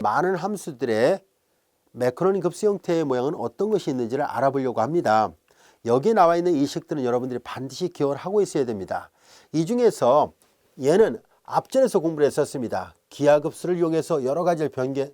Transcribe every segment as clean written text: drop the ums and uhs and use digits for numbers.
많은 함수들의 매크로니 급수 형태의 모양은 어떤 것이 있는지를 알아보려고 합니다. 여기에 나와 있는 이 식들은 여러분들이 반드시 기억을 하고 있어야 됩니다. 이 중에서 얘는 앞전에서 공부를 했었습니다. 기하급수를 이용해서 여러 가지를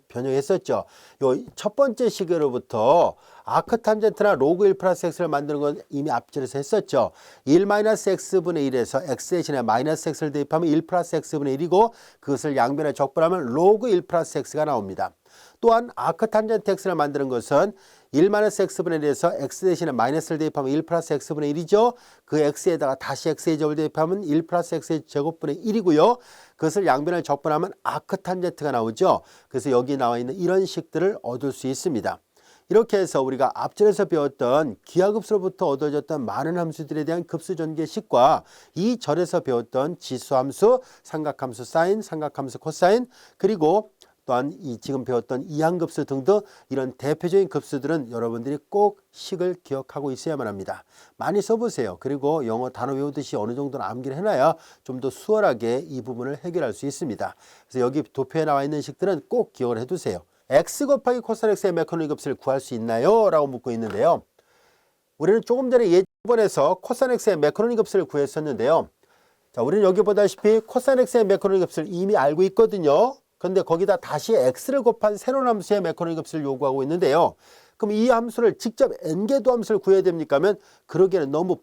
변형했었죠. 요 첫 번째 식으로부터 아크탄젠트나 로그 1 플러스 x를 만드는 건 이미 앞전에서 했었죠. 1 마이너스 x분의 1에서 x 대신에 마이너스 x를 대입하면 1 플러스 x분의 1이고 그것을 양변에 적분하면 로그 1 플러스 x가 나옵니다. 또한 아크탄젠트 x를 만드는 것은 1 마이너스 x분의 1에서 x 대신에 마이너스를 대입하면 1 플러스 x분의 1이죠. 그 x에다가 다시 x의 제곱을 대입하면 1 플러스 x의 제곱분의 1이고요. 그것을 양변을 적분하면 아크탄젠트가 나오죠. 그래서 여기 나와 있는 이런 식들을 얻을 수 있습니다. 이렇게 해서 우리가 앞전에서 배웠던 기하급수로부터 얻어졌던 많은 함수들에 대한 급수 전개식과 이 절에서 배웠던 지수함수, 삼각함수 사인, 삼각함수 코사인, 그리고 또한 이 지금 배웠던 이항급수 등등 이런 대표적인 급수들은 여러분들이 꼭 식을 기억하고 있어야만 합니다. 많이 써보세요. 그리고 영어 단어 외우듯이 어느 정도는 암기를 해놔야 좀 더 수월하게 이 부분을 해결할 수 있습니다. 그래서 여기 도표에 나와 있는 식들은 꼭 기억을 해두세요. x 곱하기 코사인 x의 매크로니 급수를 구할 수 있나요? 라고 묻고 있는데요. 우리는 조금 전에 예제번에서 코사인 x의 매크로니 급수를 구했었는데요. 자, 우리는 여기 보다시피 코사인 x의 매크로니 급수를 이미 알고 있거든요. 그런데 거기다 다시 x를 곱한 새로운 함수의 매크로니 급수를 요구하고 있는데요. 그럼 이 함수를 직접 n개도 함수를 구해야 됩니까? 하면 그러기에는 너무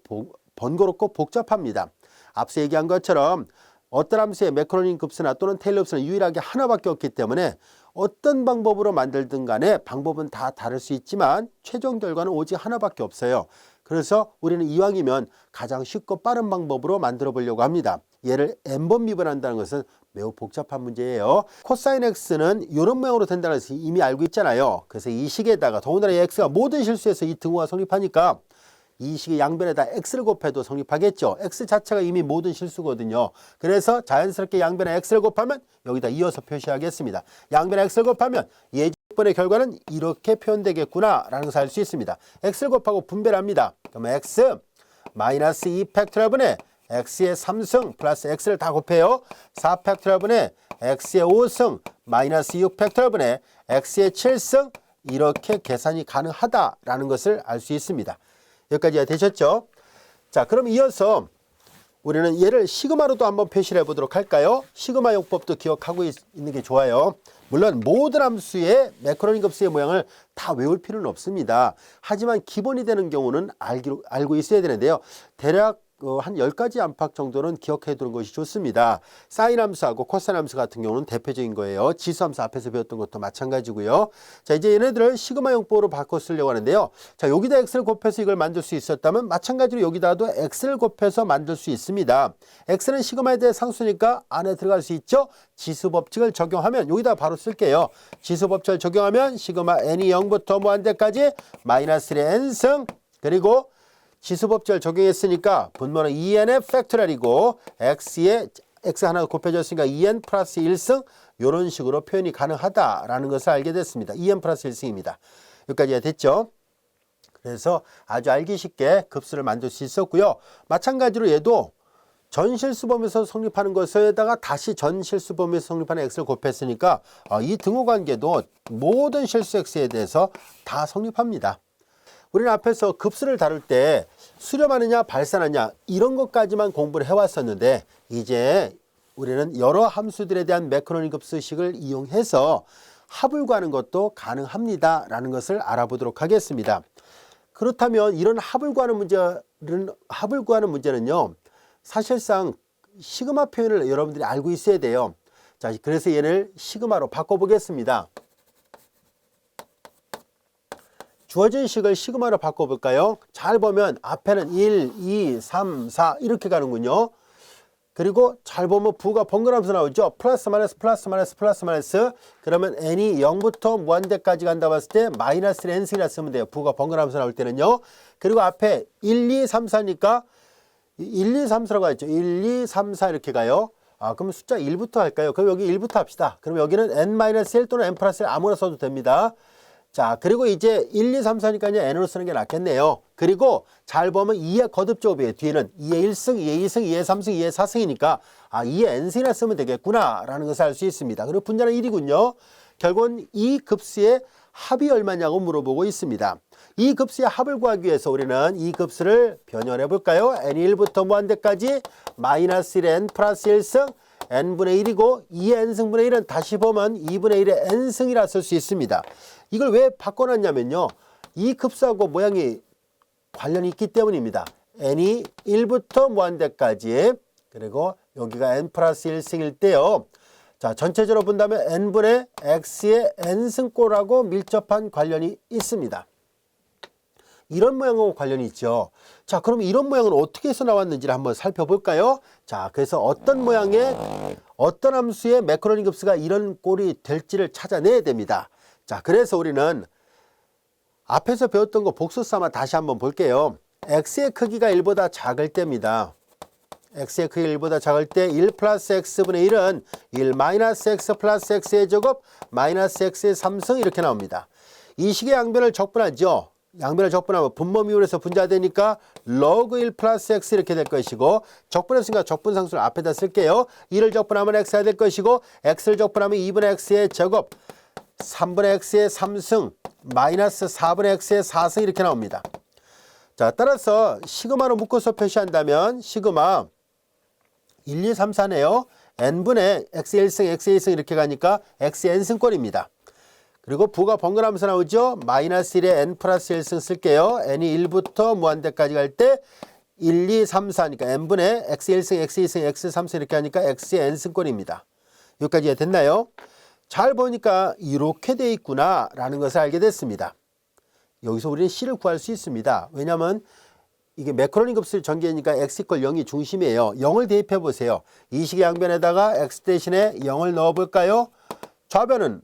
번거롭고 복잡합니다. 앞서 얘기한 것처럼 어떤 함수의 매크로니 급수나 또는 테일러 급수는 유일하게 하나밖에 없기 때문에 어떤 방법으로 만들든 간에 방법은 다 다를 수 있지만 최종 결과는 오직 하나밖에 없어요. 그래서 우리는 이왕이면 가장 쉽고 빠른 방법으로 만들어 보려고 합니다. 얘를 n번 미분한다는 것은 매우 복잡한 문제예요. 코사인 x는 이런 모양으로 된다는 것을 이미 알고 있잖아요. 그래서 이 식에다가 더군다나 x가 모든 실수에서 이 등호가 성립하니까 이 식의 양변에다 x를 곱해도 성립하겠죠. x 자체가 이미 모든 실수거든요. 그래서 자연스럽게 양변에 x를 곱하면 여기다 이어서 표시하겠습니다. 양변에 x를 곱하면 예제번의 결과는 이렇게 표현되겠구나 라는 것을 알 수 있습니다. x를 곱하고 분배를 합니다. 그러면 x 마이너스 2 팩토리얼분의 x의 3승 플러스 x를 다 곱해요. 4 팩토리얼분의 x의 5승 마이너스 6 팩토리얼분의 x의 7승 이렇게 계산이 가능하다라는 것을 알 수 있습니다. 여기까지 되셨죠? 자, 그럼 이어서 우리는 얘를 시그마로도 한번 표시를 해보도록 할까요? 시그마 용법도 기억하고 있는 게 좋아요. 물론 모든 함수의 매크로니 급수의 모양을 다 외울 필요는 없습니다. 하지만 기본이 되는 경우는 알고 있어야 되는데요. 대략 한 10가지 안팎 정도는 기억해 두는 것이 좋습니다. 사인 함수하고 코사인 함수 같은 경우는 대표적인 거예요. 지수 함수 앞에서 배웠던 것도 마찬가지고요. 자, 이제 얘네들을 시그마 용법으로 바꿔 쓰려고 하는데요. 자, 여기다 x를 곱해서 이걸 만들 수 있었다면 마찬가지로 여기다도 x를 곱해서 만들 수 있습니다. x는 시그마에 대해 상수니까 안에 들어갈 수 있죠. 지수 법칙을 적용하면 여기다 바로 쓸게요. 지수 법칙을 적용하면 시그마 n이 0부터 무한대까지 마이너스 1의 n승 그리고 지수 법칙을 적용했으니까 분모는 2n의 팩토리얼이고 x 하나 곱해졌으니까 2n 플러스 1승 이런 식으로 표현이 가능하다라는 것을 알게 됐습니다. 2n 플러스 1승입니다. 여기까지 됐죠? 그래서 아주 알기 쉽게 급수를 만들 수 있었고요. 마찬가지로 얘도 전실수범에서 성립하는 것에다가 다시 전실수범에서 성립하는 x를 곱했으니까 이 등호 관계도 모든 실수 x에 대해서 다 성립합니다. 우리는 앞에서 급수를 다룰 때 수렴하느냐 발산하느냐 이런 것까지만 공부를 해왔었는데 이제 우리는 여러 함수들에 대한 매크로니 급수식을 이용해서 합을 구하는 것도 가능합니다 라는 것을 알아보도록 하겠습니다. 그렇다면 이런 합을 구하는 문제는요 사실상 시그마 표현을 여러분들이 알고 있어야 돼요. 자, 그래서 얘를 시그마로 바꿔보겠습니다. 주어진 식을 시그마로 바꿔볼까요? 잘 보면 앞에는 1, 2, 3, 4 이렇게 가는군요. 그리고 잘 보면 부가 번갈아가면서 나오죠. 플러스 마이너스 플러스 마이너스 플러스 마이너스 그러면 n이 0부터 무한대까지 간다고 봤을 때 마이너스 n승이나 쓰면 돼요. 부가 번갈아가면서 나올 때는요. 그리고 앞에 1, 2, 3, 4니까 1, 2, 3, 4라고 했죠. 1, 2, 3, 4 이렇게 가요. 그럼 숫자 1부터 할까요? 그럼 여기 1부터 합시다. 그럼 여기는 n-1 또는 n 플러스 1 아무나 써도 됩니다. 자, 그리고 이제 1, 2, 3, 4니까 n으로 쓰는 게 낫겠네요. 그리고 잘 보면 2의 거듭조합이에요. 뒤에는 2의 1승, 2의 2승, 2의 3승, 2의 4승이니까 2의 n승이나 쓰면 되겠구나 라는 것을 알 수 있습니다. 그리고 분자는 1이군요. 결국은 이 급수의 합이 얼마냐고 물어보고 있습니다. 이 급수의 합을 구하기 위해서 우리는 이 급수를 변형해 볼까요? n이 1부터 무한대까지 마이너스 1의 n 플러스 1승 n분의 1이고 이 n승분의 1은 다시 보면 2분의 1의 n승이라 쓸 수 있습니다. 이걸 왜 바꿔놨냐면요. 이 급수하고 모양이 관련이 있기 때문입니다. n이 1부터 무한대까지 그리고 여기가 n 플러스 1승일 때요. 자, 전체적으로 본다면 n분의 x의 n승꼴하고 밀접한 관련이 있습니다. 이런 모양하고 관련이 있죠. 자, 그럼 이런 모양은 어떻게 해서 나왔는지를 한번 살펴볼까요? 자, 그래서 어떤 모양의 어떤 함수의 매크로니 급수가 이런 꼴이 될지를 찾아내야 됩니다. 자, 그래서 우리는 앞에서 배웠던 거 복수 삼아 다시 한번 볼게요. x의 크기가 1보다 작을 때입니다. x의 크기가 1보다 작을 때 1 플러스 x분의 1은 1 마이너스 x 플러스 x의 제곱 마이너스 x의 3승 이렇게 나옵니다. 이 식의 양변을 적분하죠. 양변을 적분하면 분모미울에서 분자되니까 log 1 플러스 x 이렇게 될 것이고 적분했으니까 적분상수를 앞에다 쓸게요. 1을 적분하면 x가 될 것이고 x를 적분하면 2분의 x의 제곱 3분의 x의 3승 마이너스 4분의 x의 4승 이렇게 나옵니다. 자, 따라서 시그마로 묶어서 표시한다면 시그마 1, 2, 3, 4네요. n분의 x의 1승, x의 2승 이렇게 가니까 x의 n승꼴입니다. 그리고 부가 번갈아가면서 나오죠. 마이너스 1에 n 플러스 1승 쓸게요. n이 1부터 무한대까지 갈 때 1, 2, 3, 4니까 n분의 x의 1승, x의 2승, x의 3승 이렇게 하니까 x의 n승꼴입니다. 여기까지 이해됐나요? 잘 보니까 이렇게 돼 있구나 라는 것을 알게 됐습니다. 여기서 우리는 c를 구할 수 있습니다. 왜냐하면 이게 매크로니 급수 전개니까 x = 0이 중심이에요. 0을 대입해 보세요. 이 식의 양변에다가 x 대신에 0을 넣어 볼까요? 좌변은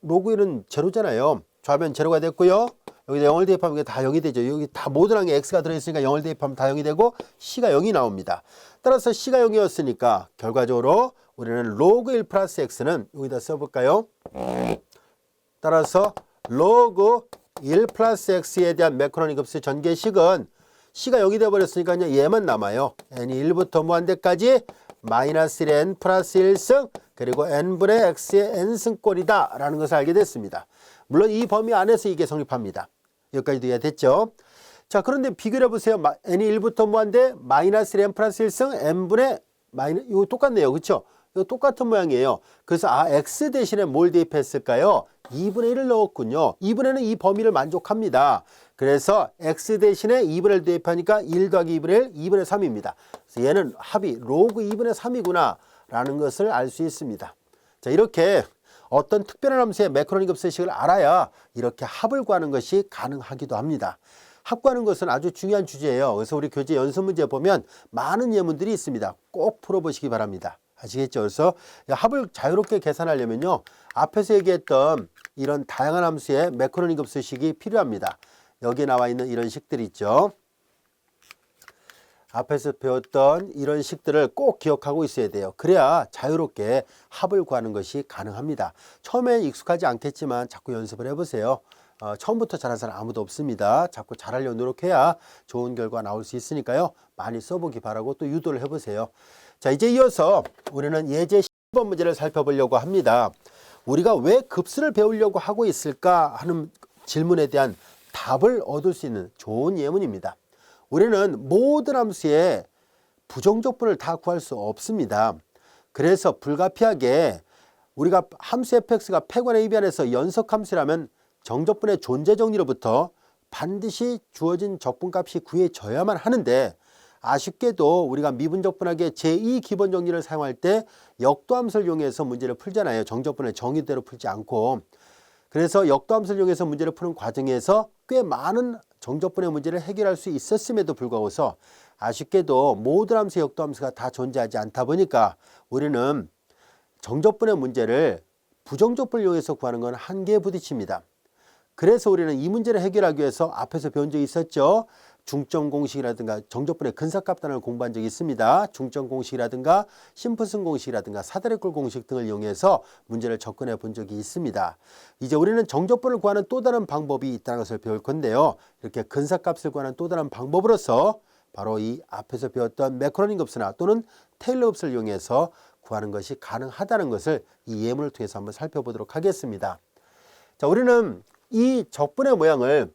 로그 1은 제로잖아요. 좌변 제로가 됐고요. 여기다 0을 대입하면 이게 다 0이 되죠. 여기 다 모든 항에 x가 들어있으니까 0을 대입하면 다 0이 되고 c가 0이 나옵니다. 따라서 c가 0이었으니까 결과적으로 우리는 로그 1 플러스 x는 여기다 써볼까요? 따라서 로그 1 플러스 x에 대한 매크로니 급수 전개식은 c가 0이 되어버렸으니까 얘만 남아요. n이 1부터 무한대까지 마이너스 1의 n 플러스 1승 그리고 n분의 x의 n승꼴이다 라는 것을 알게 됐습니다. 물론 이 범위 안에서 이게 성립합니다. 여기까지도 이해됐죠? 자, 그런데 비교를 해보세요. n이 1부터 무한대 마이너스 1의 n 플러스 1승 n분의 이거 똑같네요. 그렇죠? 이거 똑같은 모양이에요. 그래서 x 대신에 뭘 대입했을까요? 2분의 1을 넣었군요. 2분의 1은 이 범위를 만족합니다. 그래서 x 대신에 2분의 1 대입하니까 1 더하기 2분의 1, 2분의 3입니다. 그래서 얘는 합이 로그 2분의 3이구나 라는 것을 알 수 있습니다. 자, 이렇게 어떤 특별한 함수의 매크로니 급수식을 알아야 이렇게 합을 구하는 것이 가능하기도 합니다. 합 구하는 것은 아주 중요한 주제예요. 그래서 우리 교재 연습 문제 보면 많은 예문들이 있습니다. 꼭 풀어보시기 바랍니다. 아시겠죠? 그래서 합을 자유롭게 계산하려면요. 앞에서 얘기했던 이런 다양한 함수의 매크로니 급수식이 필요합니다. 여기 나와 있는 이런 식들이 있죠. 앞에서 배웠던 이런 식들을 꼭 기억하고 있어야 돼요. 그래야 자유롭게 합을 구하는 것이 가능합니다. 처음엔 익숙하지 않겠지만 자꾸 연습을 해보세요. 처음부터 잘하는 사람 아무도 없습니다. 자꾸 잘하려고 노력해야 좋은 결과 나올 수 있으니까요. 많이 써보기 바라고 또 유도를 해보세요. 자, 이제 이어서 우리는 예제 10번 문제를 살펴보려고 합니다. 우리가 왜 급수를 배우려고 하고 있을까 하는 질문에 대한 답을 얻을 수 있는 좋은 예문입니다. 우리는 모든 함수의 부정적분을 다 구할 수 없습니다. 그래서 불가피하게 우리가 함수 fx가 폐관의 입안에서 연속함수라면 정적분의 존재 정리로부터 반드시 주어진 적분값이 구해져야만 하는데 아쉽게도 우리가 미분적분하게 제2기본 정리를 사용할 때 역도함수를 이용해서 문제를 풀잖아요. 정적분의 정의대로 풀지 않고. 그래서 역도함수를 이용해서 문제를 푸는 과정에서 꽤 많은 정적분의 문제를 해결할 수 있었음에도 불구하고서 아쉽게도 모든 함수의 역도함수가 다 존재하지 않다 보니까 우리는 정적분의 문제를 부정적분을 이용해서 구하는 건 한계에 부딪힙니다. 그래서 우리는 이 문제를 해결하기 위해서 앞에서 배운 적이 있었죠. 중점공식이라든가 정적분의 근사값단을 공부한 적이 있습니다. 중점공식이라든가 심플슨 공식이라든가 사다리꼴 공식 등을 이용해서 문제를 접근해 본 적이 있습니다. 이제 우리는 정적분을 구하는 또 다른 방법이 있다는 것을 배울 건데요. 이렇게 근사값을 구하는 또 다른 방법으로서 바로 이 앞에서 배웠던 매크로니 급수나 또는 테일러 급수를 이용해서 구하는 것이 가능하다는 것을 이 예문을 통해서 한번 살펴보도록 하겠습니다. 자, 우리는 이 적분의 모양을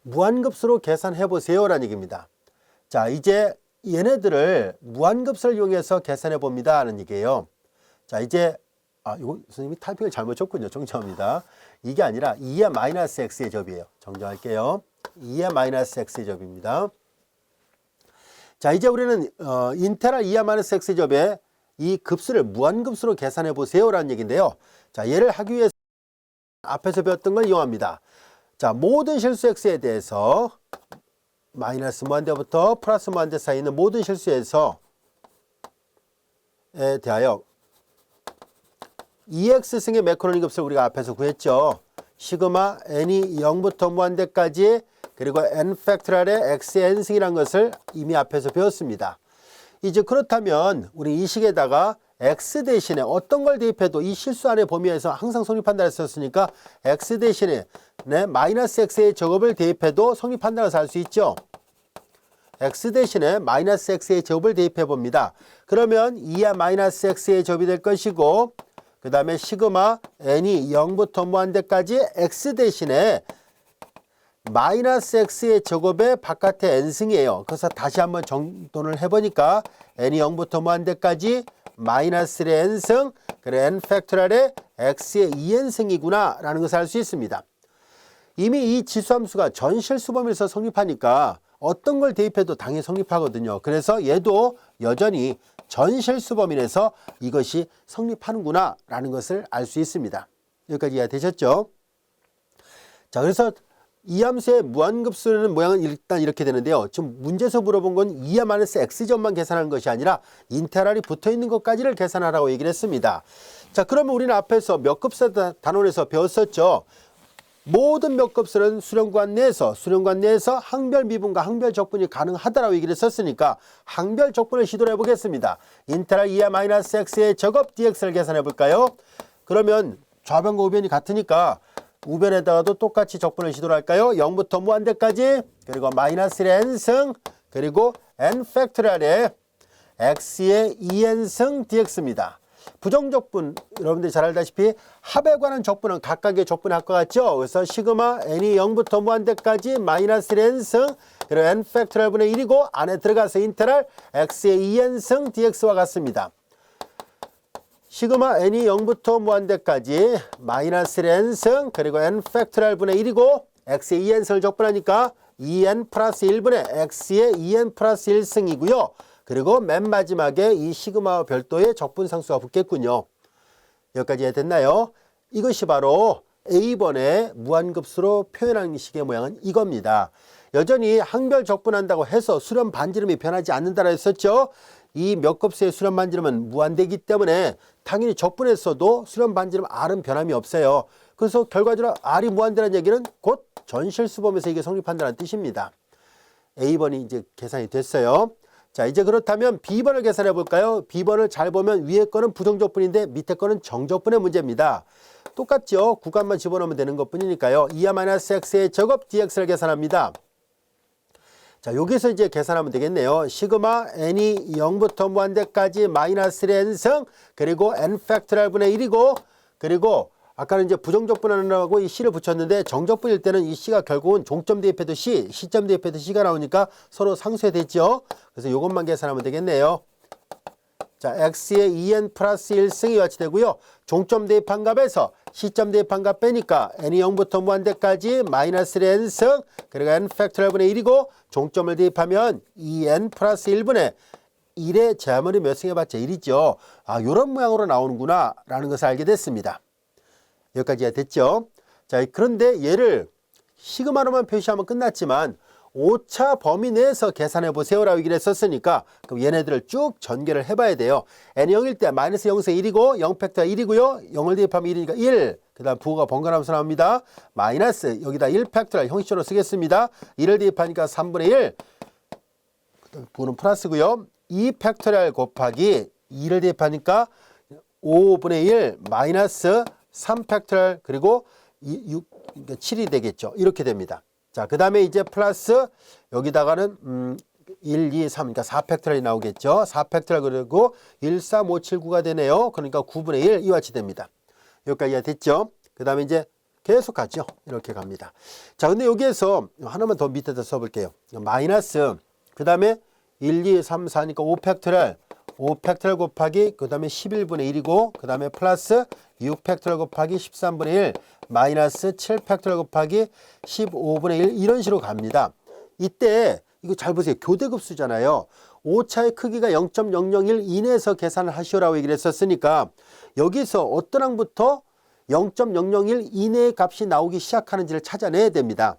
무한급수로 계산해 보세요 라는 얘기입니다. 자, 이제 얘네들을 무한급수를 이용해서 계산해 봅니다 하는 얘기예요. 자, 이제 이거 선생님이 타이핑을 잘못 쳤군요. 정정합니다. 이게 아니라 2의 마이너스 x의 접이에요. 정정할게요. 2의 마이너스 x의 접입니다. 자, 이제 우리는 인테그랄 2의 마이너스 x의 접에 이 급수를 무한급수로 계산해 보세요 라는 얘기인데요. 자, 얘를 하기 위해서 앞에서 배웠던 걸 이용합니다. 자, 모든 실수 x에 대해서 마이너스 무한대부터 플러스 무한대 사이에 있는 모든 실수에서에 대하여 2x승의 매크로니 값을 우리가 앞에서 구했죠. 시그마 n이 0부터 무한대까지 그리고 n 팩토리얼의 x의 n승이라는 것을 이미 앞에서 배웠습니다. 이제 그렇다면 우리 이 식에다가 x 대신에 어떤 걸 대입해도 이 실수 안의 범위에서 항상 성립한다 했었으니까 x 대신에 마이너스 x의 제곱을 대입해도 성립한다고 해서 알 수 있죠. x 대신에 마이너스 x의 제곱을 대입해 봅니다. 그러면 2의 마이너스 x의 제곱이 될 것이고 그 다음에 시그마 n이 0부터 무한대까지 x 대신에 마이너스 x의 제곱의 바깥에 n승이에요. 그래서 다시 한번 정돈을 해보니까 n이 0부터 무한대까지 마이너스의 n승 그리고 n 팩토리얼의 x의 2n승이구나 라는 것을 알 수 있습니다. 이미 이 지수함수가 전실수범위에서 성립하니까 어떤 걸 대입해도 당연히 성립하거든요. 그래서 얘도 여전히 전실수범위에서 이것이 성립하는구나 라는 것을 알 수 있습니다. 여기까지 이해되셨죠? 자, 그래서 이 함수의 무한급수는 모양은 일단 이렇게 되는데요. 지금 문제에서 물어본 건 2의 마이너스 x점만 계산하는 것이 아니라 인테그랄이 붙어있는 것까지를 계산하라고 얘기를 했습니다. 자, 그러면 우리는 앞에서 몇 급수 단원에서 배웠었죠. 모든 몇 값은 수렴관 내에서 항별 미분과 항별 적분이 가능하다라고 얘기를 했었으니까 항별 적분을 시도를 해보겠습니다. 인테그랄 2의 마이너스 x의 제곱 dx를 계산해 볼까요? 그러면 좌변과 우변이 같으니까 우변에다가도 똑같이 적분을 시도를 할까요? 0부터 무한대까지 그리고 마이너스 n승 그리고 n 팩토리얼의 x의 2n승 dx입니다. 부정적분 여러분들이 잘 알다시피 합에 관한 적분은 각각의 적분의 합과 같죠. 그래서 시그마 n이 0부터 무한대까지 마이너스 n승 그리고 n 팩토리얼 분의 1이고 안에 들어가서 인테그랄 x의 2n승 dx와 같습니다. 시그마 n이 0부터 무한대까지 마이너스 n승 그리고 n 팩토리얼 분의 1이고 x의 2n승을 적분하니까 2n 플러스 1분의 x의 2n 플러스 1승이고요. 그리고 맨 마지막에 이 시그마와 별도의 적분상수가 붙겠군요. 여기까지 이해됐나요? 이것이 바로 A번의 무한급수로 표현하는 식의 모양은 이겁니다. 여전히 항별 적분한다고 해서 수렴 반지름이 변하지 않는다고 했었죠. 이 몇 급수의 수렴 반지름은 무한대이기 때문에 당연히 적분했어도 수렴 반지름 R은 변함이 없어요. 그래서 결과적으로 R이 무한대라는 얘기는 곧 전실수범에서 이게 성립한다는 뜻입니다. A번이 이제 계산이 됐어요. 자, 이제 그렇다면 B번을 계산해 볼까요? B번을 잘 보면 위에 거는 부정적분인데 밑에 거는 정적분의 문제입니다. 똑같죠? 구간만 집어넣으면 되는 것 뿐이니까요. 2의 마이너스 x의 제곱 dx를 계산합니다. 자, 여기서 이제 계산하면 되겠네요. 시그마 n이 0부터 무한대까지 마이너스 n승 그리고 n 팩토리얼 분의 1이고 그리고 아까는 이제 부정적분하느라고 이 C를 붙였는데 정적분일 때는 이 C가 결국은 종점 대입해도 C, C점 대입해도 C가 나오니까 서로 상쇄됐죠. 그래서 이것만 계산하면 되겠네요. 자, X의 2n 플러스 1승이 같이 되고요. 종점 대입한 값에서 C점 대입한 값 빼니까 n이 0부터 무한대까지 마이너스 n승 그리고 n 팩토리얼 분의 1이고 종점을 대입하면 2n 플러스 1분의 1의 제하물이 몇 승 해봤자 1이죠. 아, 이런 모양으로 나오는구나 라는 것을 알게 됐습니다. 여기까지 됐죠? 자, 그런데 얘를 시그마로만 표시하면 끝났지만 오차 범위 내에서 계산해 보세요 라고 얘기를 했었으니까 그럼 얘네들을 쭉 전개를 해봐야 돼요. n이 0일 때 마이너스 0에서 1이고 0 팩터 1이고요. 0을 대입하면 1이니까 1. 그 다음 부호가 번갈아가면서 나옵니다. 마이너스 여기다 1 팩토리얼 형식으로 쓰겠습니다. 1을 대입하니까 3분의 1. 부호는 플러스고요. 2 팩토리얼 곱하기 2를 대입하니까 5분의 1 마이너스 3 팩토리얼 그리고 7이 되겠죠. 이렇게 됩니다. 자, 그 다음에 이제 플러스 여기다가는 1, 2, 3, 그러니까 4팩토리얼이 나오겠죠. 4팩토리얼 그리고 13579가 되네요. 그러니까 9분의 1 이와 같이 됩니다. 여기까지 됐죠. 그 다음에 이제 계속 가죠. 이렇게 갑니다. 자, 근데 여기에서 하나만 더 밑에다 써볼게요. 마이너스, 그 다음에 1, 2, 3, 4니까 5팩토리얼, 5팩토리얼 곱하기 그 다음에 11분의 1이고 그 다음에 플러스 6팩토리얼 곱하기 13분의 1 마이너스 7팩토리얼 곱하기 15분의 1 이런 식으로 갑니다. 이때 이거 잘 보세요. 교대급수잖아요. 오차의 크기가 0.001 이내에서 계산을 하시오라고 얘기를 했었으니까 여기서 어떤 항부터 0.001 이내의 값이 나오기 시작하는지를 찾아내야 됩니다.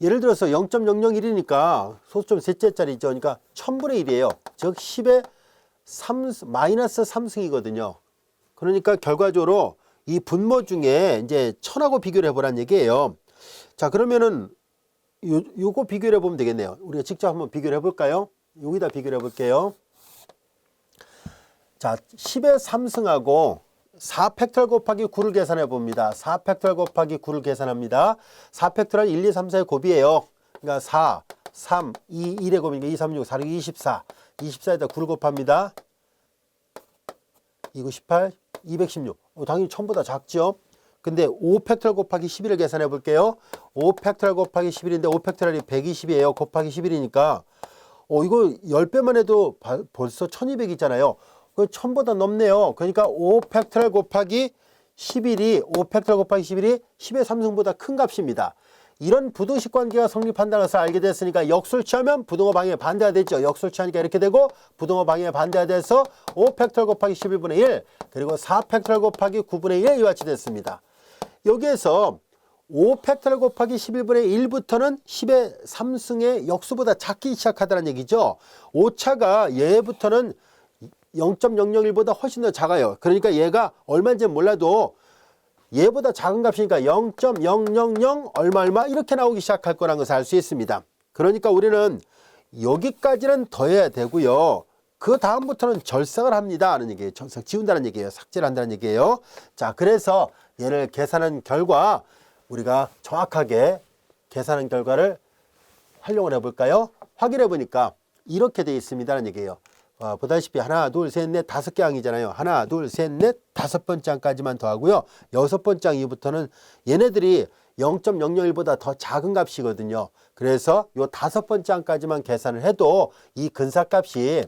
예를 들어서 0.001이니까 소수점 셋째 자리죠. 그러니까 1000분의 1이에요. 즉 10의 마이너스 3승이거든요. 그러니까 결과적으로 이 분모 중에 이제 1000하고 비교를 해보란 얘기예요. 자, 그러면은 요거 비교를 해보면 되겠네요. 우리가 직접 한번 비교를 해볼까요? 여기다 비교를 해볼게요. 자, 10의 3승하고 4팩토리얼 곱하기 9를 계산해 봅니다. 4팩토리얼 곱하기 9를 계산합니다. 4팩토리얼 1, 2, 3, 4의 곱이에요. 그러니까 4, 3, 2, 1의 곱이니까 2, 3, 6, 4, 6, 24. 24에다 9를 곱합니다. 2, 9, 18, 216. 당연히 1000보다 작죠? 근데 5팩토리얼 곱하기 11을 계산해 볼게요. 5팩토리얼 곱하기 11인데 5팩토리얼이 120이에요. 곱하기 11이니까 이거 10배만 해도 벌써 1200이잖아요. 그 1000보다 넘네요. 그러니까 5팩토리얼 곱하기 11이 5팩토리얼 곱하기 11이 10의 3승보다 큰 값입니다. 이런 부등식 관계가 성립한다는 것을 알게 됐으니까 역수를 취하면 부등호 방향에 반대가 되죠. 역수를 취하니까 이렇게 되고 부등호 방향에 반대가 돼서 5팩토리얼 곱하기 11분의 1 그리고 4팩토리얼 곱하기 9분의 1이 이와 같이 됐습니다. 여기에서 5팩토리얼 곱하기 11분의 1부터는 10의 3승의 역수보다 작기 시작하다는 얘기죠. 오차가 얘부터는 0.001보다 훨씬 더 작아요. 그러니까 얘가 얼마인지 몰라도 얘보다 작은 값이니까 0.000 얼마 이렇게 나오기 시작할 거라는 것을 알 수 있습니다. 그러니까 우리는 여기까지는 더해야 되고요. 그 다음부터는 절삭을 합니다 하는 얘기예요. 절삭 지운다는 얘기예요. 삭제를 한다는 얘기예요. 자, 그래서 얘를 계산한 결과 우리가 정확하게 계산한 결과를 활용을 해볼까요? 확인해 보니까 이렇게 되어 있습니다라는 얘기예요. 보다시피 하나, 둘, 셋, 넷, 5개 항이잖아요. 하나, 둘, 셋, 넷, 5번째 항까지만 더하고요. 6번째 항 이후부터는 얘네들이 0.001보다 더 작은 값이거든요. 그래서 요 5번째 항까지만 계산을 해도 이 근사값이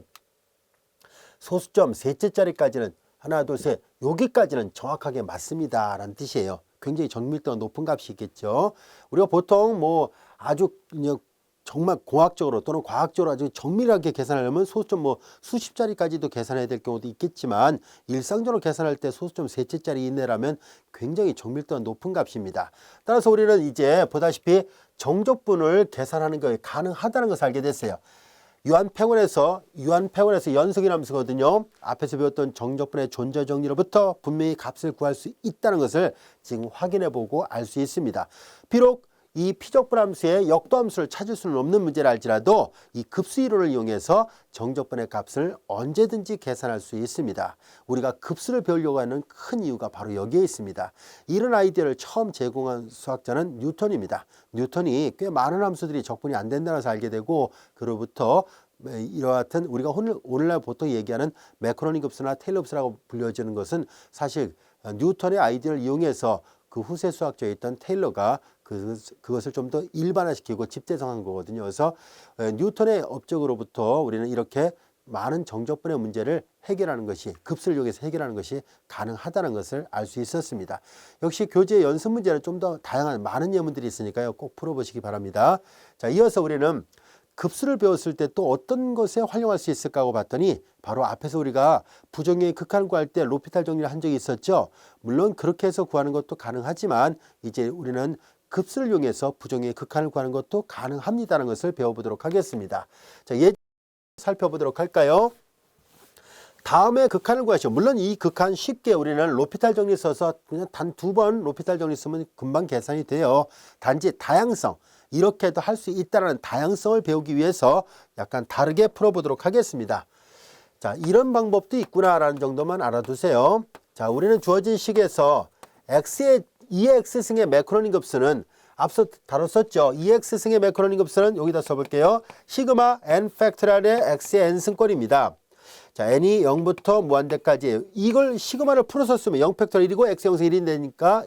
소수점 셋째 자리까지는 하나, 둘, 셋 여기까지는 정확하게 맞습니다 라는 뜻이에요. 굉장히 정밀도가 높은 값이겠죠. 우리가 보통 뭐 아주 그냥 정말 공학적으로 또는 과학적으로 아주 정밀하게 계산하려면 소수점 뭐 수십 자리까지도 계산해야 될 경우도 있겠지만 일상적으로 계산할 때 소수점 셋째 자리 이내라면 굉장히 정밀도가 높은 값입니다. 따라서 우리는 이제 보다시피 정적분을 계산하는 것이 가능하다는 것을 알게 됐어요. 유한평원에서 연속이 함수거든요. 앞에서 배웠던 정적분의 존재 정리로부터 분명히 값을 구할 수 있다는 것을 지금 확인해 보고 알 수 있습니다. 비록 이 피적분 함수의 역도 함수를 찾을 수는 없는 문제라 할지라도 이 급수 이론을 이용해서 정적분의 값을 언제든지 계산할 수 있습니다. 우리가 급수를 배우려고 하는 큰 이유가 바로 여기에 있습니다. 이런 아이디어를 처음 제공한 수학자는 뉴턴입니다. 뉴턴이 꽤 많은 함수들이 적분이 안 된다는 것을 알게 되고 그로부터 이와 같은 우리가 오늘날 보통 얘기하는 매크로니 급수나 테일러 급수라고 불려지는 것은 사실 뉴턴의 아이디어를 이용해서 그 후세 수학자였던 테일러가 그것을 좀 더 일반화시키고 집대성한 거거든요. 그래서 뉴턴의 업적으로부터 우리는 이렇게 많은 정적분의 문제를 해결하는 것이 급수를 이용해서 해결하는 것이 가능하다는 것을 알 수 있었습니다. 역시 교재 연습 문제는 좀 더 다양한 많은 예문들이 있으니까요. 꼭 풀어보시기 바랍니다. 자, 이어서 우리는 급수를 배웠을 때 또 어떤 것에 활용할 수 있을까 하고 봤더니 바로 앞에서 우리가 부정의 극한을 구할 때 로피탈 정리를 한 적이 있었죠. 물론 그렇게 해서 구하는 것도 가능하지만 이제 우리는 급수를 이용해서 부정의 극한을 구하는 것도 가능합니다라는 것을 배워보도록 하겠습니다. 자, 예제 살펴보도록 할까요? 다음에 극한을 구하시오. 물론 이 극한 쉽게 우리는 로피탈 정리 써서 그냥 단 2번 로피탈 정리 쓰면 금방 계산이 돼요. 단지 다양성, 이렇게도 할 수 있다는 다양성을 배우기 위해서 약간 다르게 풀어보도록 하겠습니다. 자, 이런 방법도 있구나라는 정도만 알아두세요. 자, 우리는 주어진 식에서 x의 2의 x승의 매크로니 급수는 앞서 다뤘었죠. EX승의 매크로닉 급수는 여기다 써볼게요. 시그마 n 팩토리얼의 x의 n승꼴입니다. 자, n이 0부터 무한대까지예요. 이걸 시그마를 풀어서 쓰면 0 팩토리얼 1이고 x 영승 1이 되니까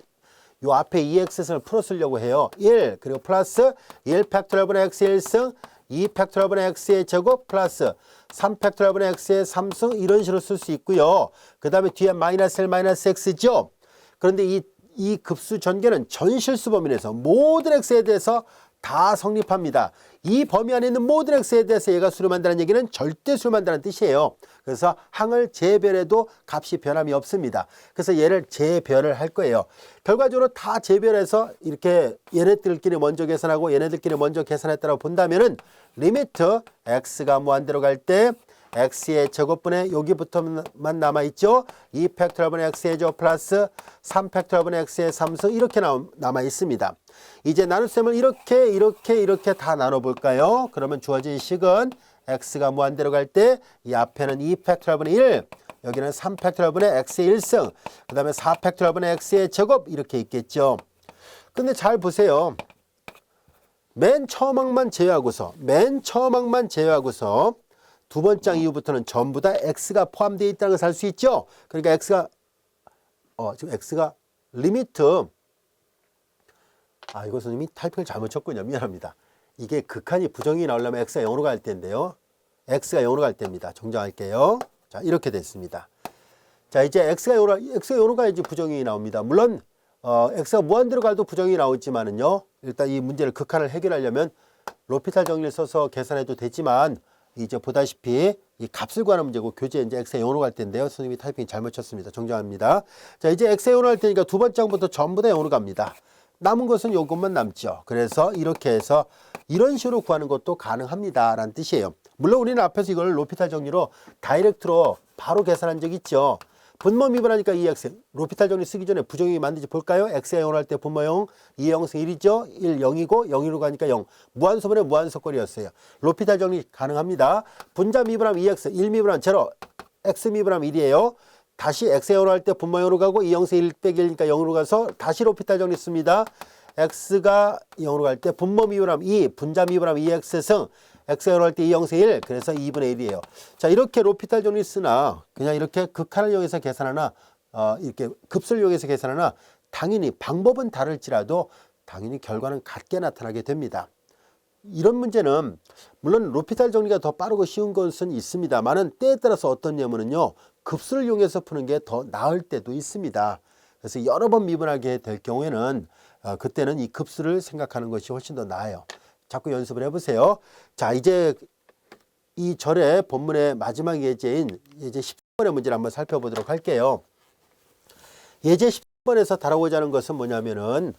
요 앞에 EX승을 풀어 쓰려고 해요. 1 그리고 플러스 1 팩토리얼분의 x의 1승 2 팩토리얼분의 x의 제곱 플러스 3 팩토리얼분의 x의 3승 이런 식으로 쓸 수 있고요. 그 다음에 뒤에 마이너스 1 마이너스 x죠. 그런데 이 급수 전개는 전실수 범위 내에서 모든 x에 대해서 다 성립합니다. 이 범위 안에 있는 모든 x에 대해서 얘가 수렴한다는 얘기는 절대수렴 한다는 뜻이에요. 그래서 항을 재별해도 값이 변함이 없습니다. 그래서 얘를 재별을 할 거예요. 결과적으로 다 재별해서 이렇게 얘네들끼리 먼저 계산하고 얘네들끼리 먼저 계산했다고 본다면은 리미트 x가 무한대로 갈 때 x의 제곱분의 여기부터만 남아있죠. 2 팩토리얼분의 x의 제곱 플러스 3 팩토리얼분의 x의 3승 이렇게 남아있습니다. 이제 나눗셈을 이렇게 다 나눠볼까요? 그러면 주어진 식은 x가 무한대로 갈 때 이 앞에는 2 팩토리얼분의 1 여기는 3 팩토리얼분의 x의 1승 그 다음에 4 팩토리얼분의 x의 제곱 이렇게 있겠죠. 근데 잘 보세요. 맨 처음 항만 제외하고서 두 번째 항 이후부터는 전부 다 x가 포함되어 있다는 것을 알 수 있죠. 그러니까 지금 x가 리미트 이거 선생님이 타이핑을 잘못 쳤군요. 미안합니다. 이게 극한이 부정이 나오려면 x가 0으로 갈 때인데요. x가 0으로 갈 때입니다. 정정할게요. 자, 이렇게 됐습니다. 자, 이제 x가 0으로 가야지 부정이 나옵니다. 물론 x가 무한대로 가도 부정이 나오지만은요. 일단 이 문제를 극한을 해결하려면 로피탈 정리를 써서 계산해도 되지만 이제 보다시피 이 값을 구하는 문제고 교재 이제 x가 0으로 갈 텐데요. 선생님이 타이핑 잘못 쳤습니다. 정정합니다. 자, 이제 x가 0으로 갈 테니까 두 번째 항부터 전부 다 0으로 갑니다. 남은 것은 요것만 남죠. 그래서 이렇게 해서 이런 식으로 구하는 것도 가능합니다. 라는 뜻이에요. 물론 우리는 앞에서 이걸 로피탈 정리로 다이렉트로 바로 계산한 적 있죠. 분모 미분하니까 2x. 로피탈 정리 쓰기 전에 부정이 맞는지 볼까요? x가 0으로 할 때 분모 0, 2 0승 1이죠. 1 0이고 0으로 가니까 0. 무한소분의 무한소꼴이었어요. 로피탈 정리 가능합니다. 분자 미분하면 2x, 1 미분하면 0, x 미분하면 1이에요. 다시 x가 0으로 할 때 분모 0으로 가고 2 0승 1 빼기 1이니까 0으로 가서 다시 로피탈 정리 씁니다. x가 0으로 갈 때 분모 미분하면 2, 분자 미분하면 2x승 x가 0으로 할 때 2 0승 1, 그래서 2분의 1이에요. 자, 이렇게 로피탈 정리 쓰나 그냥 이렇게 극한을 이용해서 계산하나 이렇게 급수를 이용해서 계산하나 당연히 방법은 다를지라도 당연히 결과는 같게 나타나게 됩니다. 이런 문제는 물론 로피탈 정리가 더 빠르고 쉬운 것은 있습니다만은 때에 따라서 어떤 예문은요 급수를 이용해서 푸는 게 더 나을 때도 있습니다. 그래서 여러 번 미분하게 될 경우에는 그때는 이 급수를 생각하는 것이 훨씬 더 나아요. 자꾸 연습을 해보세요. 자, 이제 이 절의 본문의 마지막 예제인 예제 10번의 문제를 한번 살펴보도록 할게요. 예제 10번에서 다루고자 하는 것은 뭐냐면은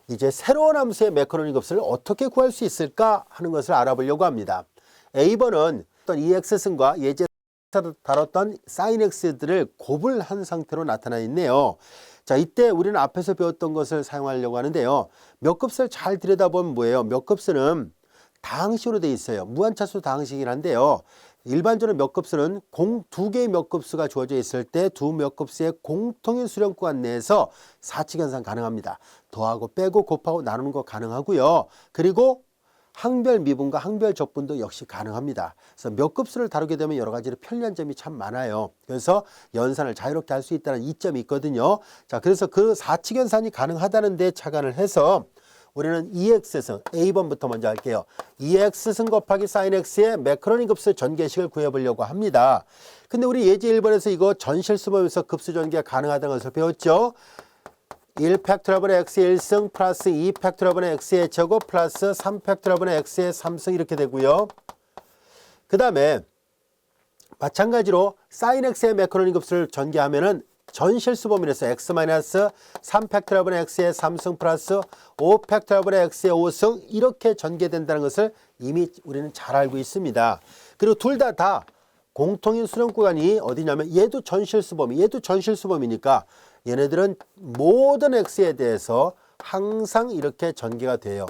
이제 새로운 함수의 매크로닉 값을 어떻게 구할 수 있을까 하는 것을 알아보려고 합니다. A번은 어떤 EX승과 예제에서 다뤘던 sin X들을 곱을 한 상태로 나타나 있네요. 자, 이때 우리는 앞에서 배웠던 것을 사용하려고 하는데요. 몇 급수를 잘 들여다보면 뭐예요? 몇 급수는 다항식으로 되어 있어요. 무한차수 다항식이긴 한데요. 일반적으로 몇 급수는 두 개의 몇 급수가 주어져 있을 때 두 몇 급수의 공통인 수렴 구간 내에서 사칙 현상 가능합니다. 더하고 빼고 곱하고 나누는 거 가능하고요. 그리고 항별 미분과 항별 적분도 역시 가능합니다. 그래서 몇 급수를 다루게 되면 여러 가지로 편리한 점이 참 많아요. 그래서 연산을 자유롭게 할 수 있다는 이점이 있거든요. 자, 그래서 그 사칙 연산이 가능하다는 데 착안을 해서 우리는 EX승, A번부터 먼저 할게요. EX승 곱하기 sin X의 매크로닉 급수 전개식을 구해보려고 합니다. 근데 우리 예제 1번에서 이거 전실수범에서 급수 전개가 가능하다는 것을 배웠죠. 1 팩토리얼분의 x의 1승 플러스 2 팩토리얼분의 x의 제곱 플러스 3 팩토리얼분의 x의 3승 이렇게 되고요. 그 다음에 마찬가지로 sin x의 매크로닉 급수를 전개하면은 전실수 범위에서 x-3 팩토리얼분의 x의 3승 플러스 5 팩토리얼분의 x의 5승 이렇게 전개된다는 것을 이미 우리는 잘 알고 있습니다. 그리고 둘 다 공통인 수렴 구간이 어디냐면 얘도 전실수 범위, 얘도 전실수 범위니까 얘네들은 모든 x에 대해서 항상 이렇게 전개가 돼요.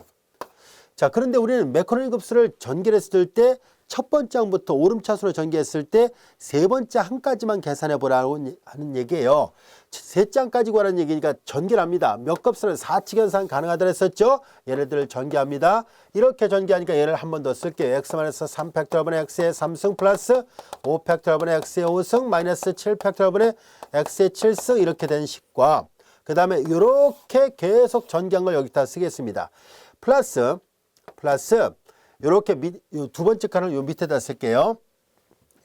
자, 그런데 우리는 매크로닉 급수를 전개했을 때 첫 번째 항부터 오름차순으로 전개했을 때 세 번째 항까지만 계산해 보라고 하는 얘기예요. 셋째 항까지 구하라는 얘기니까 전개를 합니다. 몇 급수는 4치 계산 가능하다고 했었죠. 얘네들을 전개합니다. 이렇게 전개하니까 얘를 한 번 더 쓸게요. x-3 팩토리얼분의 x의 3승 플러스 5 팩토리얼분의 x의 5승 마이너스 7 팩토리얼분의 x의 7승 이렇게 된 식과 그 다음에 이렇게 계속 전개한 걸 여기다 쓰겠습니다. 플러스 이렇게 두 번째 칸을 요 밑에다 쓸게요.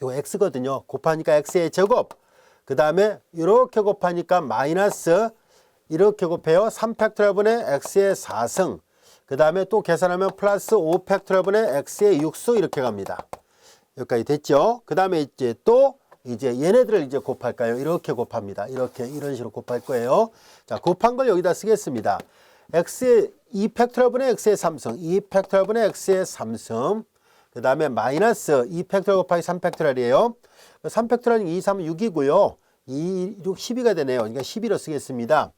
요 x거든요. 곱하니까 x의 제곱. 그 다음에 이렇게 곱하니까 마이너스 이렇게 곱해요. 3 팩토리얼분의 x의 4승. 그 다음에 또 계산하면 플러스 5 팩토리얼분의 x의 6승 이렇게 갑니다. 여기까지 됐죠? 그 다음에 이제 얘네들을 이제 곱할까요? 이렇게 곱합니다. 이런 식으로 곱할 거예요. 자, 곱한 걸 여기다 쓰겠습니다. x의 2 팩토리얼분의 x의 3승, 2 팩토리얼분의 x의 3승. 그 다음에 마이너스 2 팩토리얼 곱하기 3 팩토리얼이에요. 3 팩토리얼은 2, 3, 6이고요. 2, 6, 12가 되네요. 그러니까 12로 쓰겠습니다.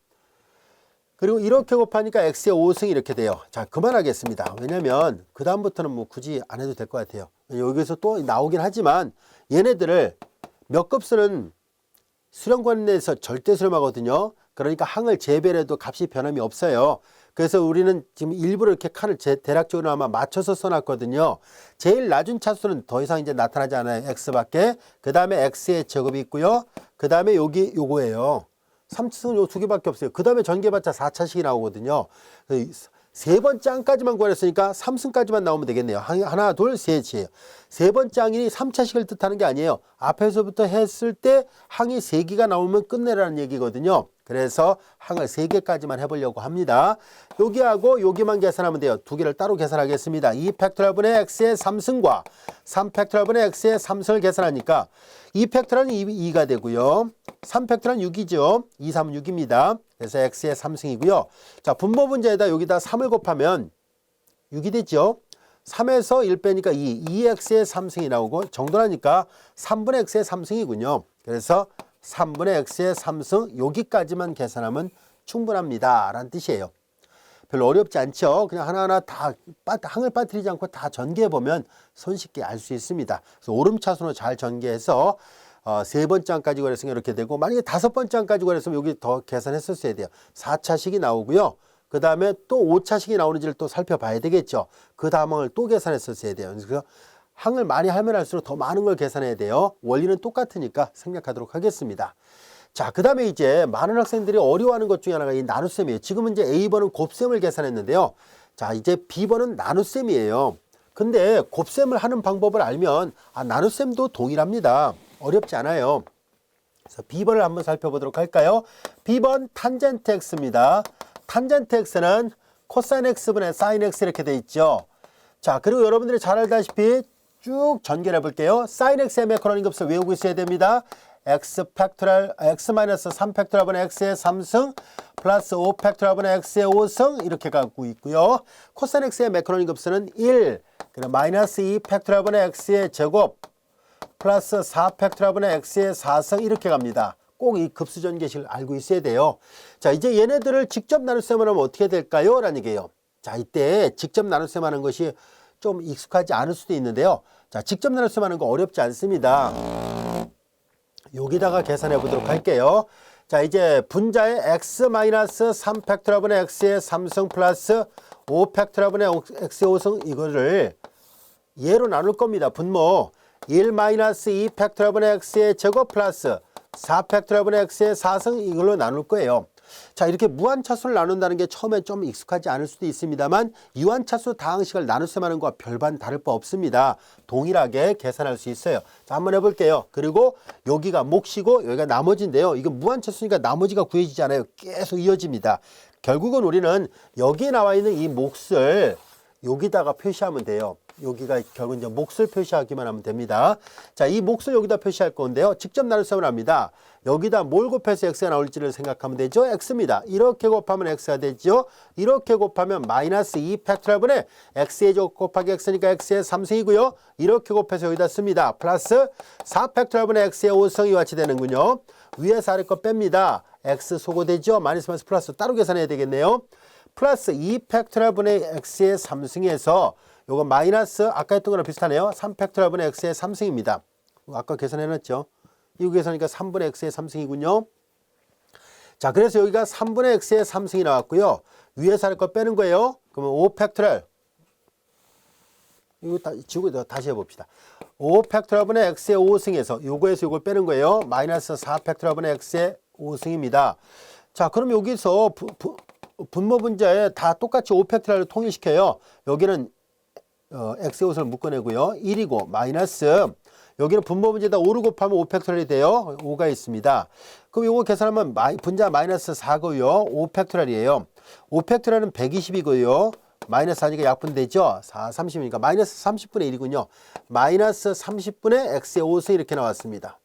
그리고 이렇게 곱하니까 x의 5승이 이렇게 돼요. 자, 그만하겠습니다. 왜냐면 그 다음부터는 뭐 굳이 안 해도 될 것 같아요. 여기서 또 나오긴 하지만 얘네들을 몇 급수는 수렴권 내에서 절대 수렴하거든요. 그러니까 항을 재배해도 값이 변함이 없어요. 그래서 우리는 지금 일부러 이렇게 칸을 대략적으로 아마 맞춰서 써놨거든요. 제일 낮은 차수는 더 이상 이제 나타나지 않아요. x밖에. 그 다음에 x의 제곱이 있고요. 그 다음에 여기 요거예요. 3차수는 요 두 개밖에 없어요. 그 다음에 전개해봤자 4차식이 나오거든요. 세 번째 항까지만 구하랬으니까 3승까지만 나오면 되겠네요. 하나, 둘, 셋이에요. 세 번째 항이 3차식을 뜻하는 게 아니에요. 앞에서부터 했을 때 항이 3개가 나오면 끝내라는 얘기거든요. 그래서 항을 3개까지만 해보려고 합니다. 여기하고 여기만 계산하면 돼요. 두 개를 따로 계산하겠습니다. 2 팩토리얼분의 x의 3승과 3 팩토리얼분의 x의 3승을 계산하니까 2 팩토리얼은 2가 되고요. 3 팩토리얼은 6이죠. 2, 3은 6입니다. 그래서 x의 3승이고요. 자, 분모 문제에다 여기다 3을 곱하면 6이 되죠. 3에서 1 빼니까 2x의 3승이 나오고 정도라니까 3분의 x의 3승이군요. 그래서 3분의 x의 3승 여기까지만 계산하면 충분합니다 라는 뜻이에요. 별로 어렵지 않죠. 그냥 하나하나 다 항을 빠뜨리지 않고 다 전개해보면 손쉽게 알 수 있습니다. 그래서 오름차순으로 잘 전개해서 세 번째 항까지 구했으면 이렇게 되고 만약에 다섯 번째 항까지 구했으면 여기 더 계산했었어야 돼요. 4차식이 나오고요. 그 다음에 또 5차식이 나오는지를 또 살펴봐야 되겠죠. 그 다음 항을 또 계산했었어야 돼요. 그래서 항을 많이 하면 할수록 더 많은 걸 계산해야 돼요. 원리는 똑같으니까 생략하도록 하겠습니다. 자, 그 다음에 이제 많은 학생들이 어려워하는 것 중에 하나가 이 나눗셈이에요. 지금은 이제 A번은 곱셈을 계산했는데요. 자, 이제 B번은 나눗셈이에요. 근데 곱셈을 하는 방법을 알면 나눗셈도 동일합니다. 어렵지 않아요. 그래서 B번을 한번 살펴보도록 할까요? B번 탄젠트 X입니다. 탄젠트 X는 코사인 X분의 사인 X 이렇게 돼 있죠. 자, 그리고 여러분들이 잘 알다시피 쭉 전개를 해볼게요. 사인 X의 매크로닉 값을 외우고 있어야 됩니다. x 팩토리얼 x-3 팩토리얼분의 x의 3승 플러스 5 팩토리얼분의 x의 5승 이렇게 갖고 있고요. 코사인 x의 매크로닉 값은 1 그리고 마이너스 2 팩토리얼분의 x의 제곱 플러스 4 팩토리얼분의 x의 4승 이렇게 갑니다. 꼭 이 급수 전개식을 알고 있어야 돼요. 자, 이제 얘네들을 직접 나눗셈을 하면 어떻게 될까요? 라는 얘기예요. 자, 이때 직접 나눗셈 하는 것이 좀 익숙하지 않을 수도 있는데요. 자, 직접 나눗셈 하는 거 어렵지 않습니다. 여기다가 계산해 보도록 할게요. 자, 이제 분자의 x-3 팩토리얼분의 x의 3승 플러스 5 팩토리얼분의 x의 5승 이거를 얘로 나눌 겁니다. 분모 1-2 팩토리얼분의 x의 제곱 플러스 4 팩토리얼분의 x의 4승 이걸로 나눌 거예요. 자, 이렇게 무한차수를 나눈다는 게 처음에 좀 익숙하지 않을 수도 있습니다만 유한차수 다항식을 나눗셈하는 것과 별반 다를 바 없습니다. 동일하게 계산할 수 있어요. 자, 한번 해볼게요. 그리고 여기가 몫이고 여기가 나머지인데요. 이건 무한차수니까 나머지가 구해지지 않아요. 계속 이어집니다. 결국은 우리는 여기에 나와 있는 이 몫을 여기다가 표시하면 돼요. 여기가 결국 이제 몫을 표시하기만 하면 됩니다. 자, 이 몫을 여기다 표시할 건데요. 직접 나눗셈을 합니다. 여기다 뭘 곱해서 x가 나올지를 생각하면 되죠. x입니다. 이렇게 곱하면 x가 되죠. 이렇게 곱하면 마이너스 2 팩토리얼분의 x의 제곱 곱하기 x니까 x의 3승이고요. 이렇게 곱해서 여기다 씁니다. 플러스 4 팩토리얼분의 x의 5승이 같이 되는군요. 위에서 아래 거 뺍니다. x 소거되죠. 마이너스 플러스 따로 계산해야 되겠네요. 플러스 2 팩토리얼분의 x의 3승에서 요거 마이너스 아까 했던 거랑 비슷하네요. 3팩토리얼분의 x의 3승입니다. 아까 계산해놨죠. 이거 계산하니까 3분의 x의 3승이군요. 자, 그래서 여기가 3분의 x의 3승이 나왔고요. 위에서 할 거 빼는 거예요. 그러면 5팩토리얼. 이거 지우고 다시 해봅시다. 5팩토리얼분의 x의 5승에서 요거에서 요걸 빼는 거예요. 마이너스 4팩토리얼분의 x의 5승입니다. 자, 그럼 여기서 분모 분자에 다 똑같이 5팩토리얼을 통일시켜요. 여기는 x의 5승을 묶어내고요. 1이고 마이너스 여기는 분모 분자에다 5를 곱하면 5팩토리얼이 돼요. 5가 있습니다. 그럼 요거 계산하면 분자 마이너스 4고요. 5팩토리얼이에요. 5팩토리얼은 120이고요. 마이너스 4니까 약분되죠. 4, 30이니까 마이너스 30분의 1이군요. 마이너스 30분의 x의 5승 이렇게 나왔습니다.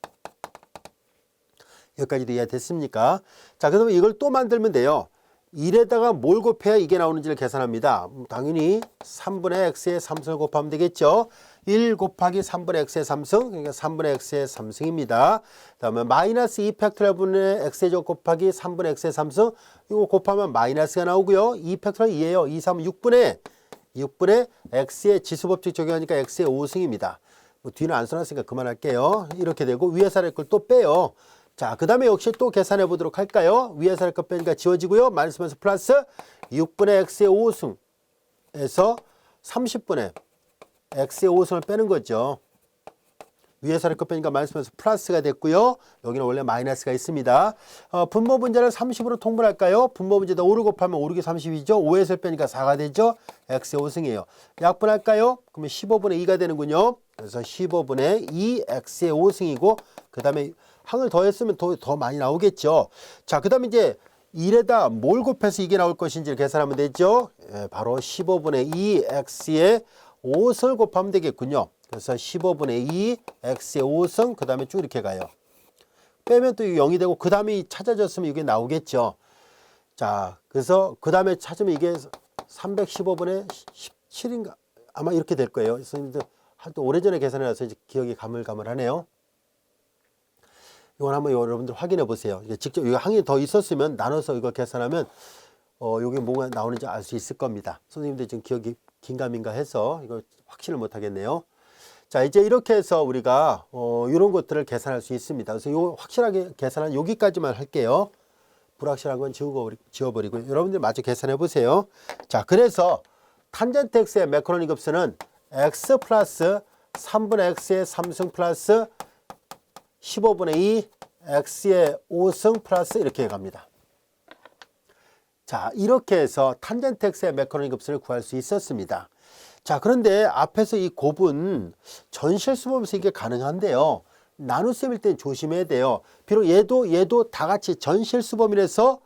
여기까지도 이해됐습니까? 자, 그러면 이걸 또 만들면 돼요. 1에다가 뭘 곱해야 이게 나오는지를 계산합니다. 당연히 3분의 x의 3승을 곱하면 되겠죠. 1 곱하기 3분의 x의 3승, 그러니까 3분의 x의 3승입니다. 다음에 마이너스 2팩토리얼분의 x의 제곱 곱하기 3분의 x의 3승, 이거 곱하면 마이너스가 나오고요. 2팩토리얼 2예요. 2, 3, 6분의 x의 지수법칙 적용하니까 x의 5승입니다. 뭐 뒤는 안 써놨으니까 그만할게요. 이렇게 되고 위에서 할 걸 또 빼요. 자, 그 다음에 역시 또 계산해 보도록 할까요? 위에서 할 거 빼니까 지워지고요. 마이너스 플러스 6분의 x의 5승에서 30분의 x의 5승을 빼는 거죠. 위에서 할 거 빼니까 마이너스 플러스가 됐고요. 여기는 원래 마이너스가 있습니다. 분모 분자를 30으로 통분할까요? 분모 분자에다 5를 곱하면 5, 6이 30이죠. 5에서 빼니까 4가 되죠. x의 5승이에요. 약분할까요? 그러면 15분의 2가 되는군요. 그래서 15분의 2 x의 5승이고 그 다음에 항을 더했으면 더 많이 나오겠죠. 자, 그 다음에 이제 1에다 뭘 곱해서 이게 나올 것인지를 계산하면 되죠. 바로 15분의 2 x의 5승을 곱하면 되겠군요. 그래서 15분의 2 x의 5승 그 다음에 쭉 이렇게 가요. 빼면 또 0이 되고 그 다음에 찾아졌으면 이게 나오겠죠. 자, 그래서 그 다음에 찾으면 이게 315분의 17인가 아마 이렇게 될 거예요. 그래서 하도 오래전에 계산해놔서 이제 기억이 가물가물하네요. 이건 한번 여러분들 확인해 보세요. 직접 이거 항이 더 있었으면 나눠서 이거 계산하면 여기 뭐가 나오는지 알 수 있을 겁니다. 선생님들 지금 기억이 긴가민가 해서 이거 확신을 못 하겠네요. 자, 이제 이렇게 해서 우리가 이런 것들을 계산할 수 있습니다. 그래서 요 확실하게 계산한 여기까지만 할게요. 불확실한 건 지워버리고 여러분들 마저 계산해 보세요. 자, 그래서 탄젠트 x의 매크로닉 급수는 x 플러스 3분의 x의 3승 플러스 15분의 2 x의 5승 플러스 이렇게 갑니다. 자, 이렇게 해서 탄젠트 x의 매크로닉 급수를 구할 수 있었습니다. 자, 그런데 앞에서 이 곱은 전실수범에서 이게 가능한데요. 나눗셈일 땐 조심해야 돼요. 비록 얘도 다 같이 전실수범이라서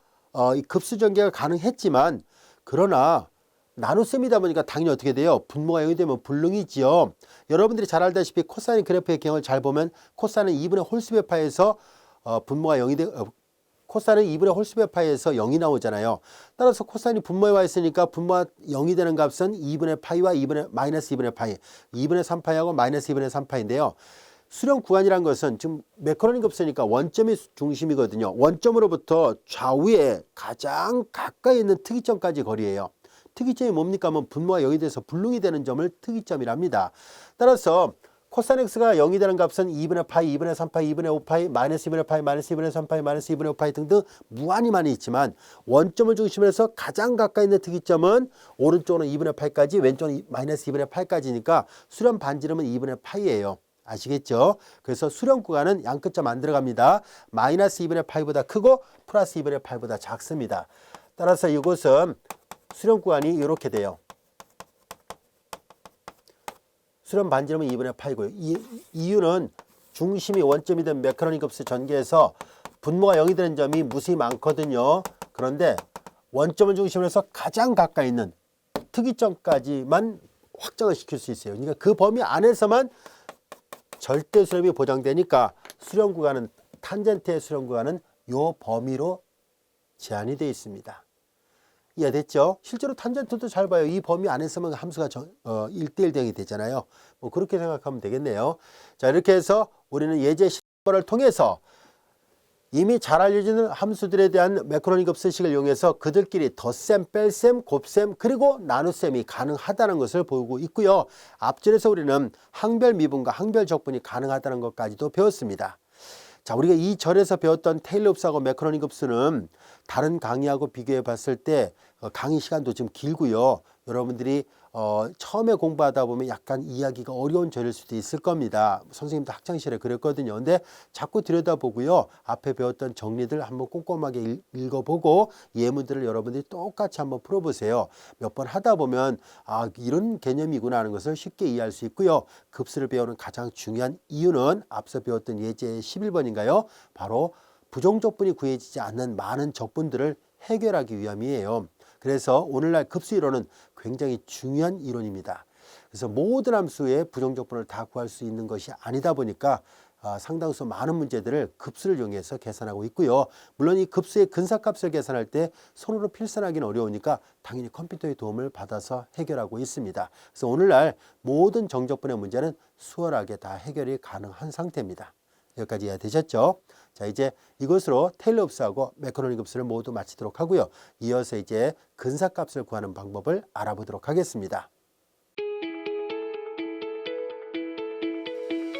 이 급수전개가 가능했지만 그러나 나눗셈이다 보니까 당연히 어떻게 돼요? 분모가 0이 되면 불능이지요. 여러분들이 잘 알다시피 코사인 그래프의 경우를 잘 보면 코사인은 2분의 홀수배 파에서 분모가 0이 되 코사인은 2분의 홀수배 파에서 0이 나오잖아요. 따라서 코사인이 분모에 와 있으니까 분모가 0이 되는 값은 2분의 파이와 마이너스 2분의 파이, 2분의 3파이하고 마이너스 2분의 3파인데요. 수렴 구간이란 것은 지금 매크로닉 급수니까 원점이 중심이거든요. 원점으로부터 좌우에 가장 가까이 있는 특이점까지 거리예요. 특이점이 뭡니까 하면 분모가 0이 돼서 불능이 되는 점을 특이점이랍니다. 따라서 코사인 x가 0이 되는 값은 2분의 파이, 2분의 3파이, 2분의 5파이, 마이너스 2분의 파이, 마이너스 2분의 3파이, 마이너스 2분의 5파이 등등 무한히 많이 있지만 원점을 중심으로 해서 가장 가까이 있는 특이점은 오른쪽은 2분의 파이까지 왼쪽은 마이너스 2분의 8까지니까 수렴 반지름은 2분의 파이예요. 아시겠죠? 그래서 수렴 구간은 양끝점 안 들어갑니다. 마이너스 2분의 파이보다 크고 플러스 2분의 8보다 작습니다. 따라서 이것은 수렴 구간이 이렇게 돼요. 수렴 반지름은 2분의 파이고요. 이유는 중심이 원점이 된 매크로닉 급수 전개에서 분모가 0이 되는 점이 무수히 많거든요. 그런데 원점을 중심으로 해서 가장 가까이 있는 특이점까지만 확정을 시킬 수 있어요. 그러니까 그 범위 안에서만 절대 수렴이 보장되니까 수렴 구간은 탄젠트의 수렴 구간은 요 범위로 제한이 되어 있습니다. 이해됐죠? 실제로 탄젠트도 잘 봐요. 이 범위 안에서만 함수가 1대1 대응이 되잖아요. 뭐 그렇게 생각하면 되겠네요. 자, 이렇게 해서 우리는 예제 실험을 통해서 이미 잘 알려지는 함수들에 대한 매크로닉 급수식을 이용해서 그들끼리 덧셈, 뺄셈, 곱셈, 그리고 나눗셈이 가능하다는 것을 보고 있고요. 앞절에서 우리는 항별 미분과 항별 적분이 가능하다는 것까지도 배웠습니다. 자, 우리가 이 절에서 배웠던 테일러 흡수하고 매크로닉 흡수는 다른 강의하고 비교해 봤을 때 강의 시간도 좀 길고요. 여러분들이 처음에 공부하다 보면 약간 이해하기가 어려운 절일 수도 있을 겁니다. 선생님도 학창시절에 그랬거든요. 근데 자꾸 들여다보고요. 앞에 배웠던 정리들 한번 꼼꼼하게 읽어보고 예문들을 여러분들이 똑같이 한번 풀어보세요. 몇 번 하다 보면 아, 이런 개념이구나 하는 것을 쉽게 이해할 수 있고요. 급수를 배우는 가장 중요한 이유는 앞서 배웠던 예제 11번인가요? 바로 부정적분이 구해지지 않는 많은 적분들을 해결하기 위함이에요. 그래서 오늘날 급수 이론은 굉장히 중요한 이론입니다. 그래서 모든 함수의 부정적분을 다 구할 수 있는 것이 아니다 보니까 상당수 많은 문제들을 급수를 이용해서 계산하고 있고요. 물론 이 급수의 근사값을 계산할 때 손으로 필선하기는 어려우니까 당연히 컴퓨터의 도움을 받아서 해결하고 있습니다. 그래서 오늘날 모든 정적분의 문제는 수월하게 다 해결이 가능한 상태입니다. 여기까지 이해되셨죠? 자, 이제 이것으로 테일러 흡수하고 매크로닉 흡수를 모두 마치도록 하고요. 이어서 이제 근사값을 구하는 방법을 알아보도록 하겠습니다.